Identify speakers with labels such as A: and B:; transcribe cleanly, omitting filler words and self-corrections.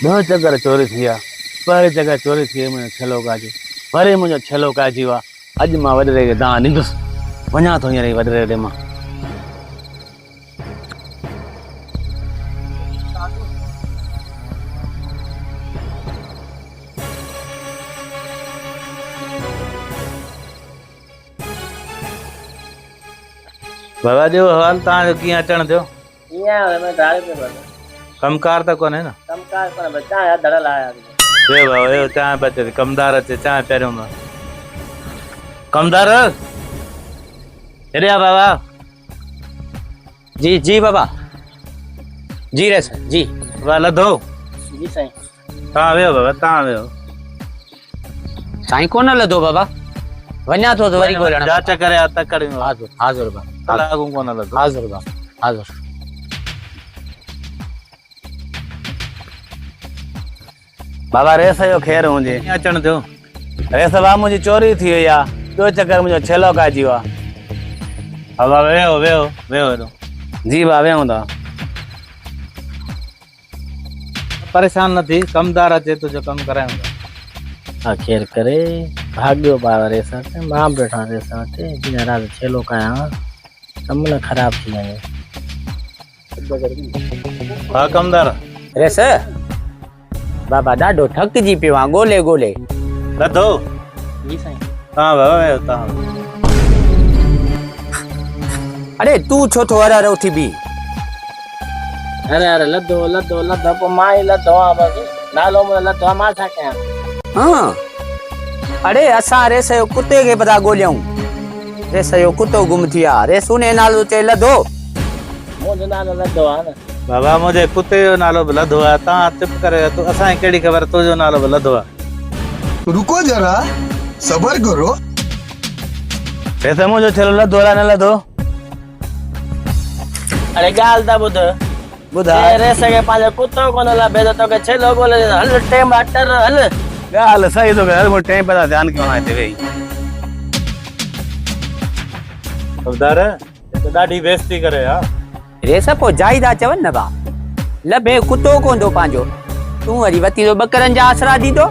A: दो चक्कर चोरी थी आ पर जगह चोरी थी मुझे छलो काजी वरी मुझे छलो काजी वा अज मां वडरे के दान निंदुस वणा तो यार वडरे दे मां बाबा जो हाल ता की अचण थियो
B: इया मैं दाल पे बता
A: कमकार तो कोने ना
B: कमकार पर बच्चा यार धड़ल आया
A: वे बाबा यो चाय बचे कमदार अचे चाय पेरो में कमदार अरे बाबा
C: जी जी बाबा जी रे सर जी
A: वाला दो
B: जी सही
A: ता वे बाबा ता वे
C: साईं कोन लदो बाबा वञा तो वरी ॻोल्हण
A: जांच करे आता करी
C: हाज़ुर हाज़ुर बाबा
A: लागू कोन लॻो
C: हाज़ुर बाबा हाज़ुर
A: बाबा रेस जो खैर हुजे अचण थियो रेस बा मुंहिंजी चोरी थी वई आ ॿियो चक्कर मुंहिंजो छेलो काजी वियो आहे बाबा वेहो वेहो वेहो हेॾो जी बा वेहूं था परेशान न थी कमदार अचे तुंहिंजो कमु करायूं था
B: आखिर करे भाग्यो बाबा रे साथ मां बैठा रे साथ दिन रात छेलो काया कमला खराब थी गए
A: हा कमदार
C: रे सर बाबा ॾाढो थकिजी पियो आहे ॻोल्हे ॻोल्हे
A: लधो
B: जी सही
A: तव्हां बाबा वेहो तव्हां
C: अरे तू छो थो हर उथी बी
B: अरे अरे लदो लदो लदो पो मां ही लदो आ बस नालो में लदो मां छा कया
C: हाँ अरे असां रेस जो कुत्ते खे पता ॻोल्हियूं रेस जो कुत्तो गुम थी आहे रेस उन नालो चए लधो
B: मुंहिंजो नालो लदो आ न
A: बाबा मुंहिंजे कुत्ते जो नालो बि लधो आहे तव्हां चुप करे तूं असांखे कहिड़ी ख़बर तुंहिंजो नालो बि लधो आहे
D: रुको जरा सबर करो
A: रेस मुंहिंजो छेलो लधो आहे न लधो
B: अरे गाल दा बुध
A: ॿुधा
B: रे सके पांजो कुत्तो कोन लबे तो तोके छेलो बोले हल टेम अटर हल
A: ॻाल्हि सही थो करे मुंहिंजो टाइम पता ध्यानु कयो आहे हिते वेही कमदार तो ॾाढी बेइज्जती करे हा
C: रेस पोइ जाइदा चवनि न बा लभे कुत्तो कोन थो पंहिंजो तूं वरी वती तो ॿकरनि जा आसरा ॾींदो